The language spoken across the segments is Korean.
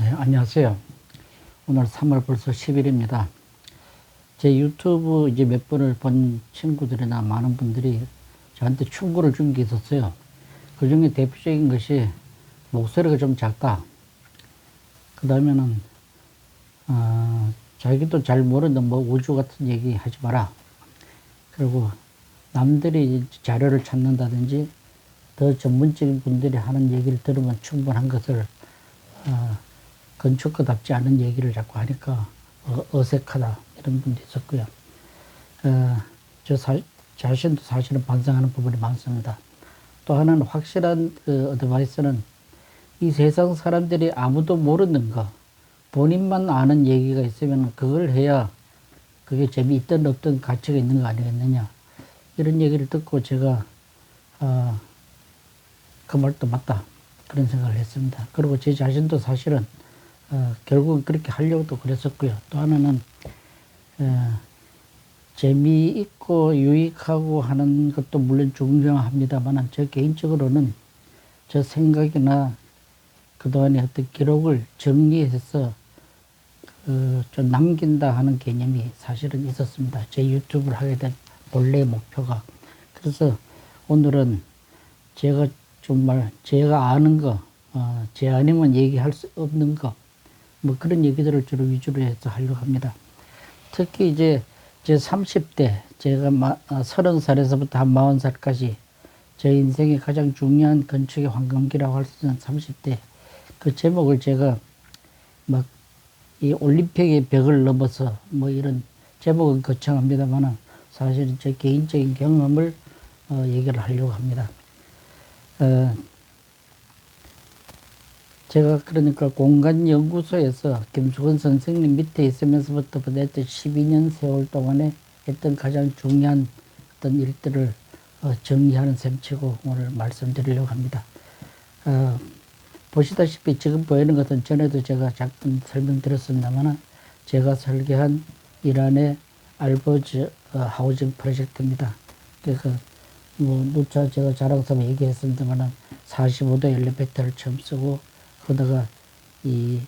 네, 안녕하세요. 오늘 3월 벌써 10일입니다. 제 유튜브 이제 몇 번을 본 친구들이나 많은 분들이 저한테 충고를 준 게 있었어요. 그 중에 대표적인 것이 목소리가 좀 작다. 그 다음에는, 자기도 잘 모르는 뭐 우주 같은 얘기 하지 마라. 그리고 남들이 자료를 찾는다든지 더 전문적인 분들이 하는 얘기를 들으면 충분한 것을, 건축가답지 않은 얘기를 자꾸 하니까 어색하다 이런 분도 있었고요. 저 자신도 사실은 반성하는 부분이 많습니다. 또 하나는 확실한 그 어드바이스는 이 세상 사람들이 아무도 모르는 거, 본인만 아는 얘기가 있으면 그걸 해야 그게 재미있든 없든 가치가 있는 거 아니겠느냐. 이런 얘기를 듣고 제가 그 말도 맞다 그런 생각을 했습니다. 그리고 제 자신도 사실은 결국은 그렇게 하려고도 그랬었고요. 또 하나는 재미있고 유익하고 하는 것도 물론 중요합니다만 저 개인적으로는 저 생각이나 그동안의 어떤 기록을 정리해서 좀 남긴다 하는 개념이 사실은 있었습니다. 제 유튜브를 하게 된 본래의 목표가. 그래서 오늘은 제가 정말 제가 아는 거, 제 아니면 얘기할 수 없는 거, 뭐 그런 얘기들을 주로 위주로 해서 하려고 합니다. 특히 이제 제 30대, 제가 30살에서부터 한 40살까지 제 인생의 가장 중요한 건축의 황금기라고 할 수 있는 30대, 그 제목을 제가 막 이 올림픽의 벽을 넘어서 뭐 이런 제목은 거창합니다만 사실은 제 개인적인 경험을 얘기를 하려고 합니다. 제가 그러니까 공간연구소에서 김수건 선생님 밑에 있으면서부터 보냈던 12년 세월 동안에 했던 가장 중요한 어떤 일들을 정리하는 셈치고 오늘 말씀드리려고 합니다. 보시다시피 지금 보이는 것은 전에도 제가 잠깐 설명드렸습니다만 제가 설계한 이란의 알버즈 하우징 프로젝트입니다. 그래서 뭐 누차 제가 자랑스러워 얘기했습니다만 45도 엘리베이터를 처음 쓰고 거기다가 이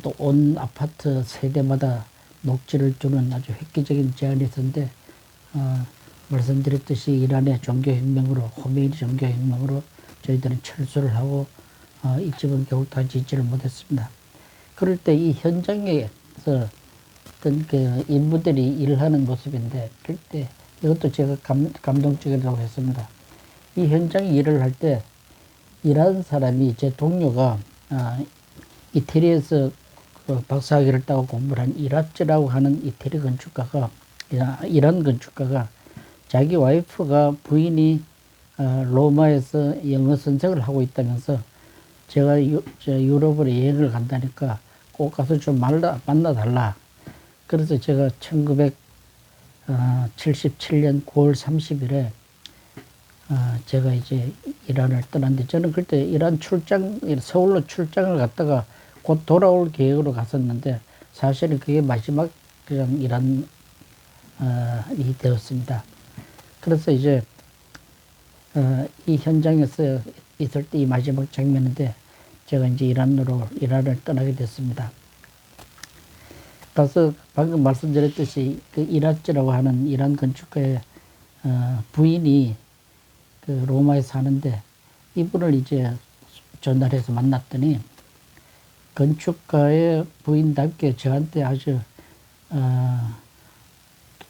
또 온 아파트 세대마다 녹지를 주는 아주 획기적인 제안이 있었는데 말씀드렸듯이 이란의 종교혁명으로 호메이니 종교혁명으로 저희들은 철수를 하고 이 집은 결국 다 짓지를 못했습니다. 그럴 때 이 현장에서 어떤 그 인부들이 일을 하는 모습인데 그럴 때 이것도 제가 감동적이라고 했습니다. 이 현장에 일을 할 때 일하는 사람이 제 동료가 이태리에서 그 박사학위를 따고 공부를 한 이라츠라고 하는 이태리 건축가가 이란 건축가가 자기 와이프가 부인이 로마에서 영어 선생을 하고 있다면서 제가 유럽으로 여행을 간다니까 꼭 가서 좀 만나달라. 그래서 제가 1977년 9월 30일에 제가 이제 이란을 떠났는데 저는 그때 이란 서울로 출장을 갔다가 곧 돌아올 계획으로 갔었는데 사실은 그게 마지막 그냥 이란이 되었습니다. 그래서 이제 이 현장에서 있을 때 이 마지막 장면인데 제가 이제 이란을 떠나게 됐습니다. 그래서 방금 말씀드렸듯이 그 이라츠라고 하는 이란 건축가의 부인이 그 로마에 사는데 이분을 이제 전달해서 만났더니 건축가의 부인답게 저한테 아주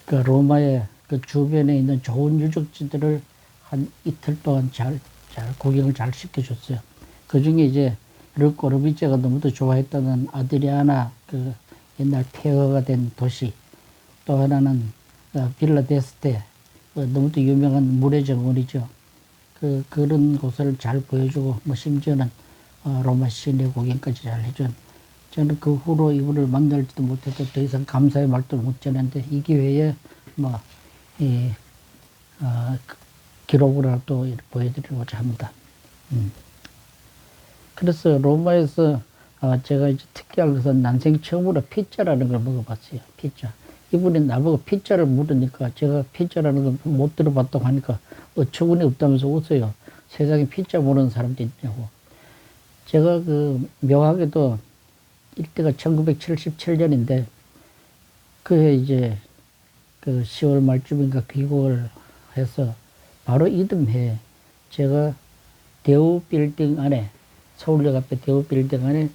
그 로마의 그 주변에 있는 좋은 유적지들을 한 이틀 동안 구경을 잘 시켜줬어요. 그 중에 이제 르꼬르비제가 너무도 좋아했다는 아드리아나 그 옛날 폐허가 된 도시, 또 하나는 빌라 데스테, 너무도 유명한 물의 정원이죠. 그런 곳을 잘 보여주고, 뭐 심지어는 로마 시내 구경까지 잘 해준. 저는 그 후로 이분을 만날지도 못해서 더 이상 감사의 말도 못 전했는데 이 기회에 뭐 기록으로라도 보여드리고자 합니다. 그래서 로마에서 제가 이제 특이한 것은 난생 처음으로 피자라는 걸 먹어봤어요. 피자. 이분이 나보고 피자를 물으니까 제가 피자라는 걸 못 들어봤다고 하니까 어처구니 없다면서 웃어요. 세상에 피자 모르는 사람도 있냐고. 제가 그 묘하게도 이때가 1977년인데 그해 이제 그 10월 말쯤인가 귀국을 해서 바로 이듬해 제가 대우 빌딩 안에 서울역 앞에 대우 빌딩 안에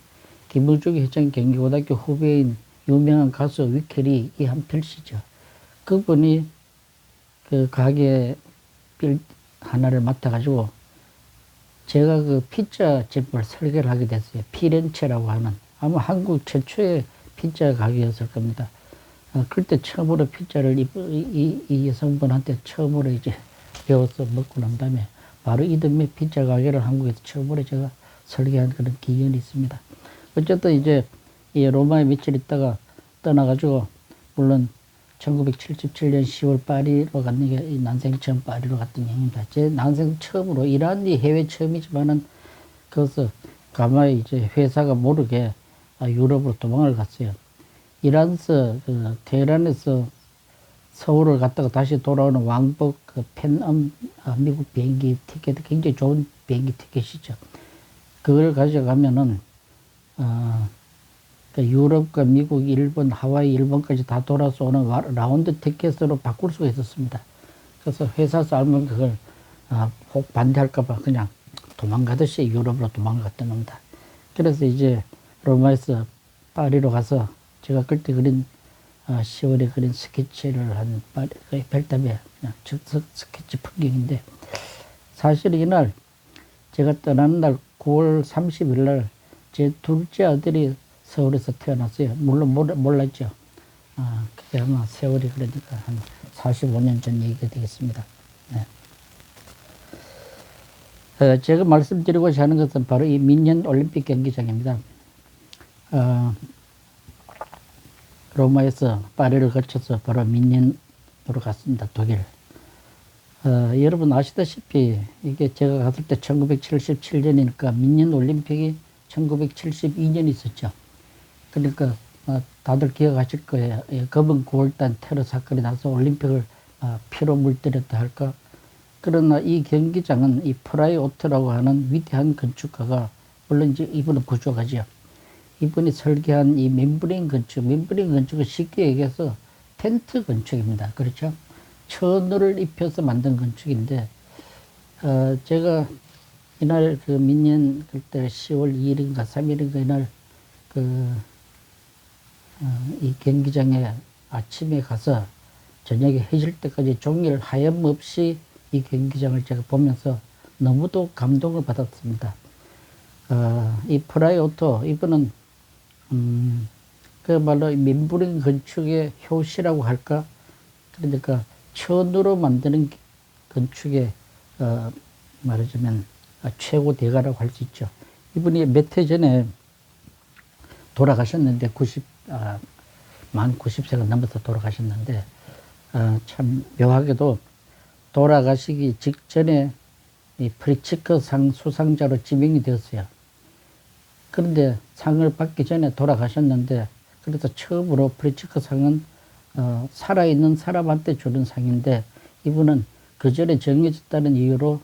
김우중 회장 경기고등학교 후배인 유명한 가수 위켈이 이한필 씨죠. 그분이 그 가게 빌 하나를 맡아가지고 제가 그 피자 집을 설계를 하게 됐어요. 피렌체라고 하는 아마 한국 최초의 피자 가게였을 겁니다. 그때 처음으로 피자를 이 여성분한테 처음으로 이제 배워서 먹고 난 다음에 바로 이듬해 피자 가게를 한국에서 처음으로 제가 설계한 그런 기억이 있습니다. 어쨌든 이제 이 로마에 며칠 있다가 떠나가지고 물론 1977년 10월 파리로 갔는 게 난생 처음 파리로 갔던 얘기입니다. 제 난생 처음으로 이란이 해외 처음이지만은 거기서 가만히 이제 회사가 모르게 유럽으로 도망을 갔어요. 이란서 그 테헤란에서 서울을 갔다가 다시 돌아오는 왕복 그 팬엄 미국 비행기 티켓 굉장히 좋은 비행기 티켓이죠. 그걸 가져가면은 그 유럽과 미국, 일본, 하와이, 일본까지 다 돌아서 오는 라운드 티켓으로 바꿀 수가 있었습니다. 그래서 회사에서 알면 그걸 혹 반대할까봐 그냥 도망가듯이 유럽으로 도망갔던 겁니다. 그래서 이제 로마에서 파리로 가서 제가 그때 그린 10월에 그린 스케치를 한 별담에 그냥 즉석 스케치 풍경인데 사실 이날 제가 떠나는 날 9월 30일 날 제 둘째 아들이 서울에서 태어났어요. 물론 몰랐죠. 그게 아마 세월이 그러니까 한 45년 전 얘기가 되겠습니다. 네. 제가 말씀드리고자 하는 것은 바로 이 민년 올림픽 경기장입니다. 로마에서 파리를 거쳐서 바로 민년으로 갔습니다. 독일. 여러분 아시다시피 이게 제가 갔을 때 1977년이니까 민년 올림픽이 1972년 있었죠. 그러니까 다들 기억하실 거예요. 검은 9월달 테러 사건이 나서 올림픽을 피로 물들였다 할까. 그러나 이 경기장은 이 프라이 오트라고 하는 위대한 건축가가 물론 이제 이분은 구조가죠. 이분이 설계한 이 멤브레인 건축은 쉽게 얘기해서 텐트 건축입니다. 그렇죠? 천으를 입혀서 만든 건축인데 제가 이날 그 민년 그때 10월 2일인가 3일인가 이날 이 경기장에 아침에 가서 저녁에 해질 때까지 종일 하염없이 이 경기장을 제가 보면서 너무도 감동을 받았습니다. 이 프라이 오토 이분은 그야말로 멤브레인 건축의 효시라고 할까? 그러니까 천으로 만드는 건축의 말하자면 최고 대가라고 할 수 있죠. 이분이 몇 해 전에 돌아가셨는데 만 90세가 넘어서 돌아가셨는데 참 묘하게도 돌아가시기 직전에 이 프리츠커상 수상자로 지명이 되었어요. 그런데 상을 받기 전에 돌아가셨는데 그래서 처음으로 프리츠커상은 살아있는 사람한테 주는 상인데 이분은 그 전에 정해졌다는 이유로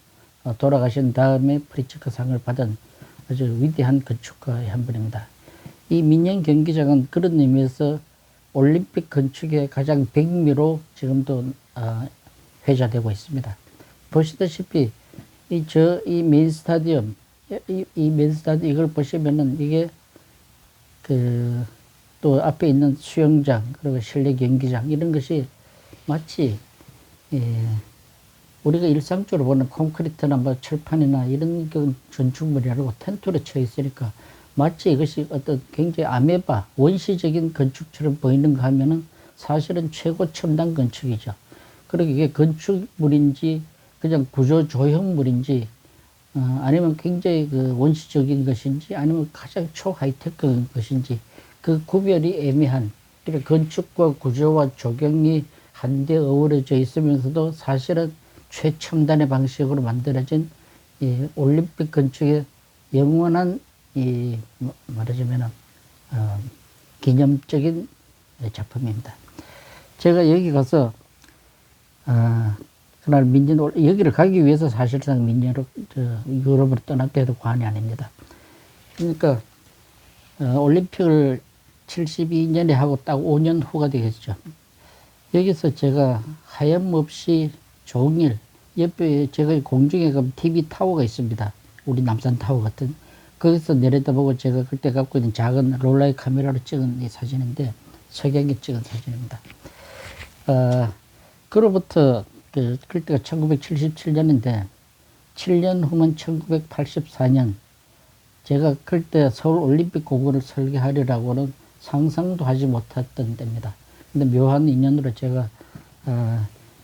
돌아가신 다음에 프리츠커상을 받은 아주 위대한 건축가의 한 분입니다. 이 민년 경기장은 그런 의미에서 올림픽 건축의 가장 백미로 지금도 회자되고 있습니다. 보시다시피 이 메인 스타디움, 이걸 보시면은 이게 또 앞에 있는 수영장 그리고 실내 경기장 이런 것이 마치 우리가 일상적으로 보는 콘크리트나 뭐 철판이나 이런 건축물이라고 텐트로 쳐 있으니까 마치 이것이 어떤 굉장히 아메바 원시적인 건축처럼 보이는가 하면은 사실은 최고 첨단 건축이죠. 그리고 이게 건축물인지 그냥 구조 조형물인지 아니면 굉장히 그 원시적인 것인지 아니면 가장 초하이테크인 것인지 그 구별이 애매한 그러니까 건축과 구조와 조경이 한데 어우러져 있으면서도 사실은 최첨단의 방식으로 만들어진 이 올림픽 건축의 영원한 이 말하자면 기념적인 작품입니다. 제가 여기 가서 그날 민년 여기를 가기 위해서 사실상 민년으로 유럽으로 떠났게 해도 과언이 아닙니다. 그러니까 올림픽을 72년에 하고 딱 5년 후가 되겠죠. 여기서 제가 하염없이 종일 옆에 제가 공중에 가면 TV 타워가 있습니다. 우리 남산 타워 같은. 거기서 내려다보고 제가 그때 갖고 있는 작은 롤라의 카메라로 찍은 이 사진인데 석양에 찍은 사진입니다. 그로부터 그때가 1977년인데 7년 후면 1984년 제가 그때 서울 올림픽 공원을 설계하리라고는 상상도 하지 못했던 때입니다. 근데 묘한 인연으로 제가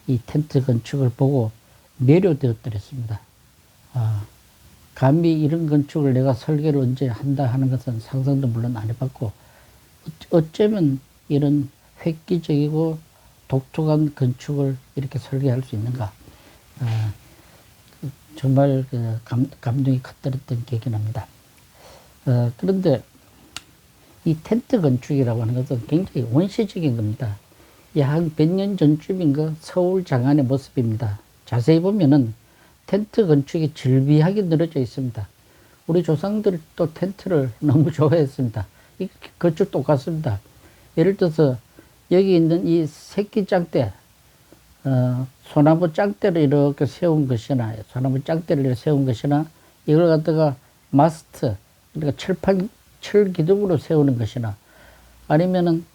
이 텐트 건축을 보고 매료되었더랬습니다. 감히 이런 건축을 내가 설계를 언제 한다 하는 것은 상상도 물론 안 해봤고 어쩌면 이런 획기적이고 독특한 건축을 이렇게 설계할 수 있는가. 정말 감동이 컸던 기억이 납니다. 그런데 이 텐트 건축이라고 하는 것은 굉장히 원시적인 겁니다. 한 100년 전쯤인가 서울 장안의 모습입니다. 자세히 보면은 텐트 건축이 즐비하게 늘어져 있습니다. 우리 조상들도 텐트를 너무 좋아했습니다. 이 건축 똑같습니다. 예를 들어서 여기 있는 이 새끼 짱대, 소나무 짱대를 이렇게 세운 것이나, 소나무 짱대를 이렇게 세운 것이나, 이걸 갖다가 마스트, 그러니까 철 기둥으로 세우는 것이나, 아니면은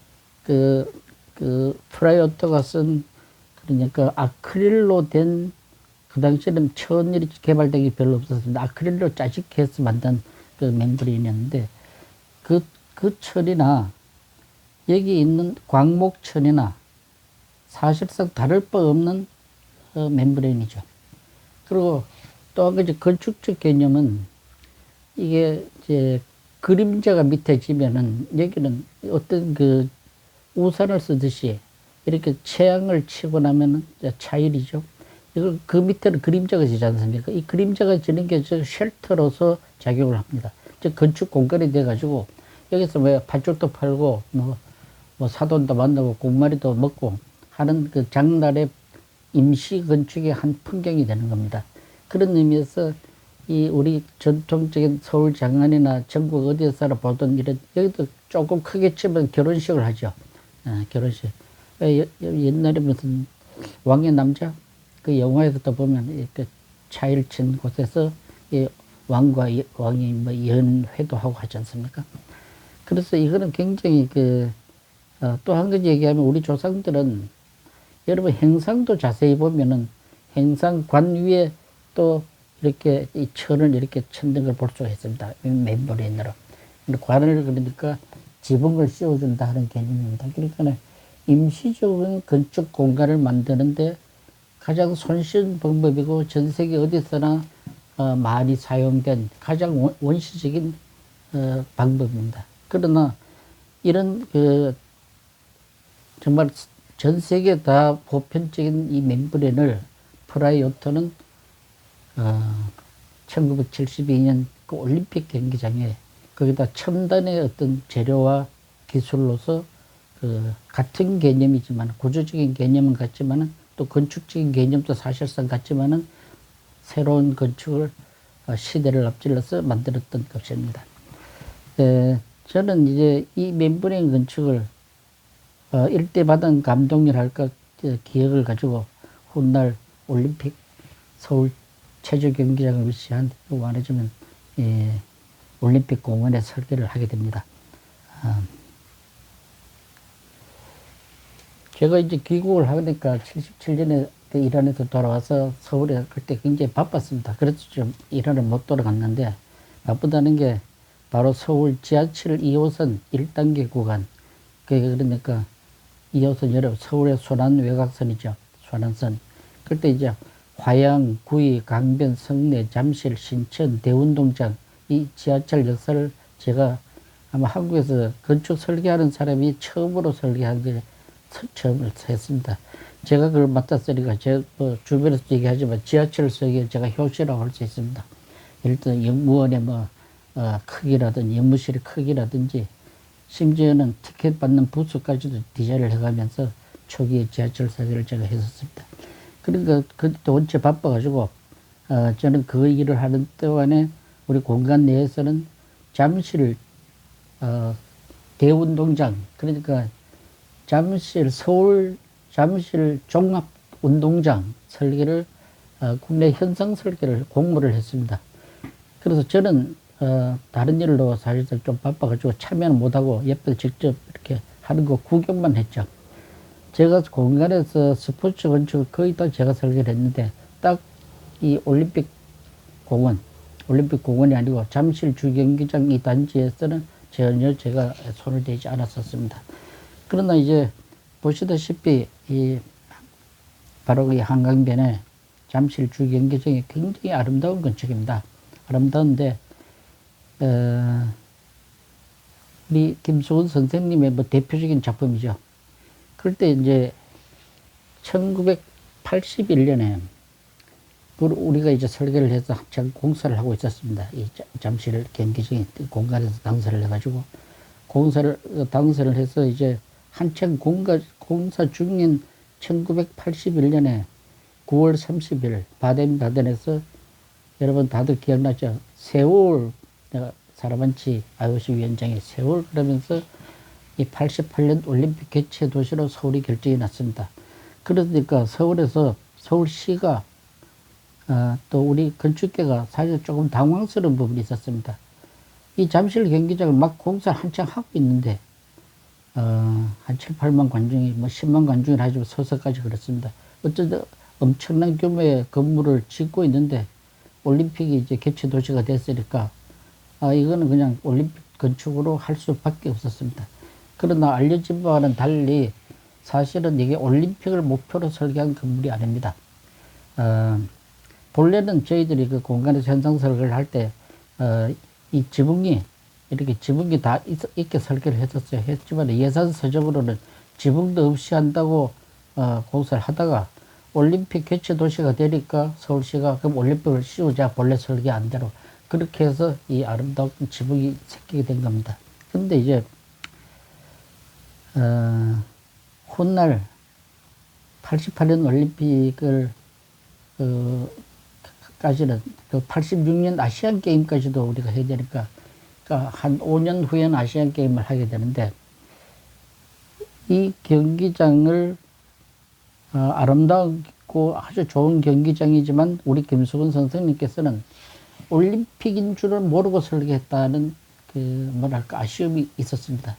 프라이어터가 쓴, 그러니까 아크릴로 된, 그 당시에는 천일이 개발되기 별로 없었습니다. 아크릴로 짜집게해서 만든 그 멤브레인이었는데, 그 철이나, 여기 있는 광목천이나, 사실상 다를 바 없는 멤브레인이죠. 그리고 또 한 가지 건축적 개념은 이게 이제 그림자가 밑에 지면은 여기는 어떤 그 우산을 쓰듯이 이렇게 채양을 치고 나면은 차일이죠. 이걸 그 밑에는 그림자가 지지 않습니까? 이 그림자가 지는 게 쉘터로서 작용을 합니다. 즉 건축 공간이 돼가지고 여기서 뭐 팥죽도 팔고 뭐 사돈도 만나고 고구마리도 먹고 하는 그 장날의 임시 건축의 한 풍경이 되는 겁니다. 그런 의미에서 이 우리 전통적인 서울 장안이나 전국 어디에서나 보던 이런, 여기도 조금 크게 치면 결혼식을 하죠. 결혼식. 옛날에 무슨 왕의 남자? 그 영화에서도 보면 이렇게 차일 친 곳에서 이 왕과 왕이 뭐 연회도 하고 하지 않습니까? 그래서 이거는 굉장히 또 한 가지 얘기하면 우리 조상들은 여러분 행상도 자세히 보면은 행상관 위에 또 이렇게 이 천을 이렇게 천는 걸 볼 수가 있습니다. 멤버레인으로. 관을 그러니까 지붕을 씌워준다 하는 개념입니다. 그러니까 임시적인 건축 공간을 만드는데 가장 손쉬운 방법이고 전 세계 어디서나 많이 사용된 가장 원시적인 방법입니다. 그러나 이런 정말 전 세계 다 보편적인 이 멤브레인을 프라이어터는 1972년 그 올림픽 경기장에 거기다 첨단의 어떤 재료와 기술로서 같은 개념이지만 구조적인 개념은 같지만은 또 건축적인 개념도 사실상 같지만은 새로운 건축을 시대를 앞질러서 만들었던 것입니다. 저는 이제 이 멤브레인 건축을 일대 받은 감동이랄까 기억을 가지고 훗날 올림픽 서울 체조 경기장을 위치한 말하자면 올림픽 공원에 설계를 하게 됩니다. 제가 이제 귀국을 하니까 77년에 이란에서 돌아와서 서울에 그때 굉장히 바빴습니다. 그래서 좀 이란을 못 돌아갔는데 바쁘다는 게 바로 서울 지하철 2호선 1단계 구간. 그러니까 2호선 여러분 서울의 순환 외곽선이죠. 순환선. 그때 이제 화양, 구리, 강변, 성내, 잠실, 신천, 대운동장 이 지하철 역사를 제가 아마 한국에서 건축 설계하는 사람이 처음으로 설계한 게 처음을 했습니다. 제가 그걸 맡았으니까 제 주변에서 얘기하지만 지하철 설계 제가 효시라고 할 수 있습니다. 예를 들어 영무원의 크기라든지 연무실의 크기라든지 심지어는 티켓 받는 부스까지도 디자인을 해가면서 초기에 지하철 설계를 제가 했었습니다. 그러니까 그때 원체 바빠가지고 저는 그 일을 하는 동안에 우리 공간 내에서는 잠실 대운동장, 그러니까 서울 잠실 종합운동장 설계를 국내 현상 설계를 공모를 했습니다. 그래서 저는 다른 일로 사실상 좀 바빠가지고 참여는 못하고 옆에서 직접 이렇게 하는 거 구경만 했죠. 제가 공간에서 스포츠 건축을 거의 다 제가 설계를 했는데 딱 이 올림픽공원이 아니고 잠실 주경기장 이 단지에서는 전혀 제가 손을 대지 않았었습니다. 그러나 이제 보시다시피 바로 이 한강변에 잠실 주경기장이 굉장히 아름다운 건축입니다. 아름다운데 우리 김수근 선생님의 뭐 대표적인 작품이죠. 그럴 때 이제 1981년에 우리가 이제 설계를 해서 한창 공사를 하고 있었습니다. 이 잠실 경기장에 공간에서 당사를 해가지고 당사를 해서 이제 한창 공사 중인 1981년에 9월 30일 바덴바덴에서 여러분 다들 기억나죠? 세월, 내가 사라반치 IOC 위원장이 세월 그러면서 이 88년 올림픽 개최 도시로 서울이 결정이 났습니다. 그러니까 서울시가 또 우리 건축계가 사실 조금 당황스러운 부분이 있었습니다. 이 잠실 경기장을 막 공사를 한창 하고 있는데 한 7, 8만 관중이 10만 관중이 하지만 서서까지 그렇습니다. 어쨌든 엄청난 규모의 건물을 짓고 있는데 올림픽이 이제 개최 도시가 됐으니까 이거는 그냥 올림픽 건축으로 할 수밖에 없었습니다. 그러나 알려진 바와는 달리 사실은 이게 올림픽을 목표로 설계한 건물이 아닙니다. 본래는 저희들이 그 공간에서 현상 설계를 할 때, 이 지붕이 다 있게 설계를 했지만 예산서적으로는 지붕도 없이 한다고, 공사를 하다가 올림픽 개최 도시가 되니까 서울시가 그럼 올림픽을 씌우자 본래 설계한 대로. 그렇게 해서 이 아름다운 지붕이 생기게 된 겁니다. 근데 이제, 훗날 88년 올림픽을, 까지는 그 86년 아시안 게임까지도 우리가 해야 되니까 그러니까 한 5년 후에는 아시안 게임을 하게 되는데 이 경기장을 아름답고 아주 좋은 경기장이지만 우리 김수근 선생님께서는 올림픽인 줄을 모르고 설계했다는 그 뭐랄까 아쉬움이 있었습니다.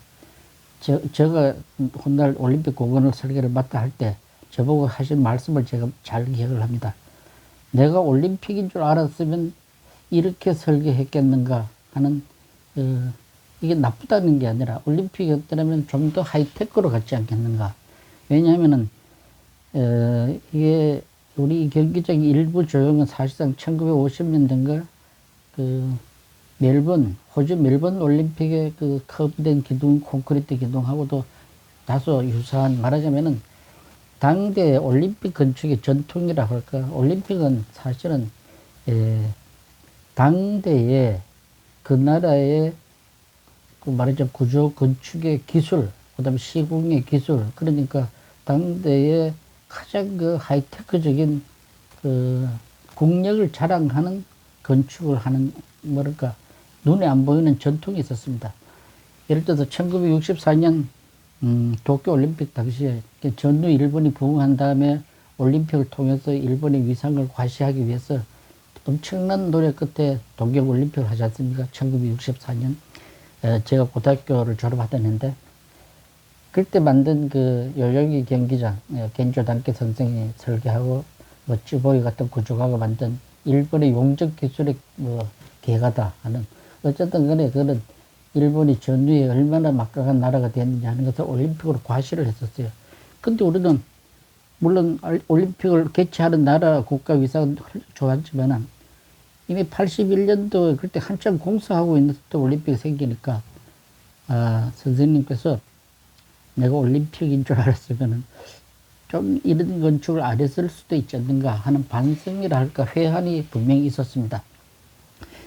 제가 훗날 올림픽 공원을 설계를 맡아 할 때 저보고 하신 말씀을 제가 잘 기억을 합니다. 내가 올림픽인 줄 알았으면 이렇게 설계했겠는가 하는 이게 나쁘다는 게 아니라 올림픽이었다면 좀 더 하이테크로 갔지 않겠는가. 왜냐하면은 이게 우리 경기장 일부 조형은 사실상 1950년대인가 그 호주 멜번 올림픽의 그 커브된 기둥, 콘크리트 기둥하고도 다소 유사한, 말하자면은 당대 올림픽 건축의 전통이라 할까. 올림픽은 사실은 당대의 그 나라의 그 말하자면 구조 건축의 기술, 그다음에 시공의 기술, 그러니까 당대의 가장 그 하이테크적인 그 국력을 자랑하는 건축을 하는 뭐랄까 눈에 안 보이는 전통이 있었습니다. 예를 들어서 1964년 도쿄올림픽 당시에 전후 일본이 부흥한 다음에 올림픽을 통해서 일본의 위상을 과시하기 위해서 엄청난 노력 끝에 동경올림픽을 하지 않습니까? 1964년. 제가 고등학교를 졸업하던 해인데, 그때 만든 그 요요기 경기장, 겐조 단케 선생이 설계하고, 찌보이 같은 구조가가 만든 일본의 용적 기술의 개가다 하는, 어쨌든 간에 그런 일본이 전후에 얼마나 막강한 나라가 됐는지 하는 것을 올림픽으로 과시를 했었어요. 근데 우리는 물론 올림픽을 개최하는 나라 국가 위상은 좋았지만 이미 81년도 그때 한참 공사하고 있는 때 올림픽이 생기니까 선생님께서 내가 올림픽인 줄 알았으면 좀 이런 건축을 안 했을 수도 있지 않는가 하는 반성이라 할까 회한이 분명히 있었습니다.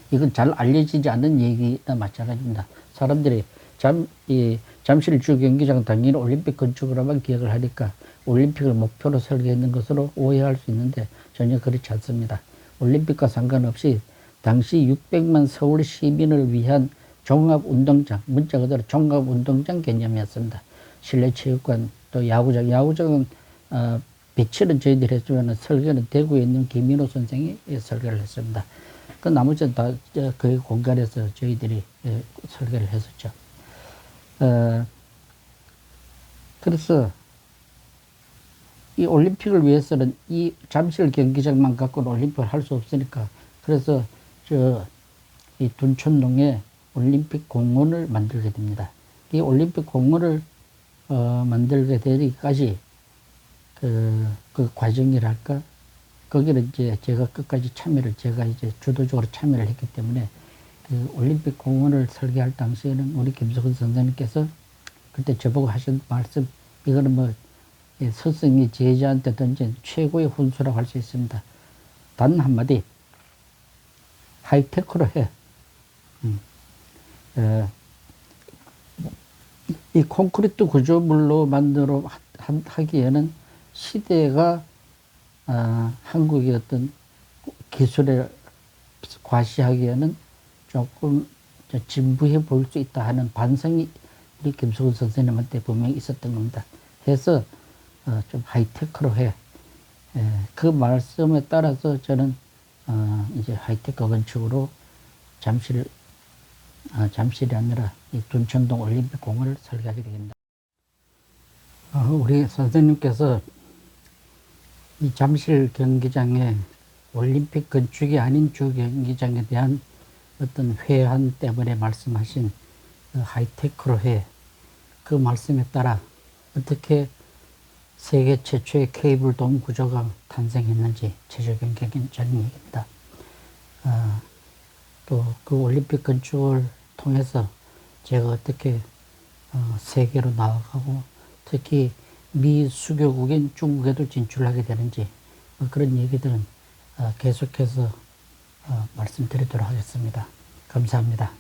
이건 잘 알려지지 않는 얘기나 마찬가지입니다. 사람들이 잠실 주경기장 당연히 올림픽 건축으로만 기억을 하니까 올림픽을 목표로 설계했는 것으로 오해할 수 있는데 전혀 그렇지 않습니다. 올림픽과 상관없이 당시 600만 서울 시민을 위한 종합운동장, 문자 그대로 종합운동장 개념이었습니다. 실내 체육관, 또 야구장은 배치는 저희들이 했지만 설계는 대구에 있는 김민호 선생이 설계를 했습니다. 그 나머지는 다 그 공간에서 저희들이 설계를 했었죠. 그래서 이 올림픽을 위해서는 이 잠실 경기장만 갖고는 올림픽을 할 수 없으니까, 그래서 이 둔촌동에 올림픽 공원을 만들게 됩니다. 이 올림픽 공원을 만들게 되기까지 그 과정이랄까, 거기를 이제 제가 끝까지 제가 이제 주도적으로 참여를 했기 때문에, 그 올림픽 공원을 설계할 당시에는 우리 김석훈 선생님께서 그때 저보고 하신 말씀, 이거는 뭐 스승이 제자한테 던진 최고의 훈수라고 할 수 있습니다. 단 한마디, 하이테크로 해. 이 콘크리트 구조물로 만들어 하기에는 시대가 한국의 어떤 기술에 과시하기에는 조금 진부해 보일 수 있다 하는 반성이 우리 김석훈 선생님한테 분명히 있었던 겁니다. 해서 좀 하이테크로 해. 그 말씀에 따라서 저는 이제 하이테크 건축으로 잠실이 아니라 이 둔천동 올림픽 공원을 설계하게 됩니다. 우리 선생님께서 이 잠실 경기장에 올림픽 건축이 아닌 주 경기장에 대한 어떤 회한 때문에 말씀하신 하이테크로 해. 그 말씀에 따라 어떻게 세계 최초의 케이블 돔 구조가 탄생했는지 최저경제적인 얘기입니다. 또 그 올림픽 건축을 통해서 제가 어떻게 세계로 나아가고 특히 미 수교국인 중국에도 진출하게 되는지 그런 얘기들은 계속해서 말씀드리도록 하겠습니다. 감사합니다.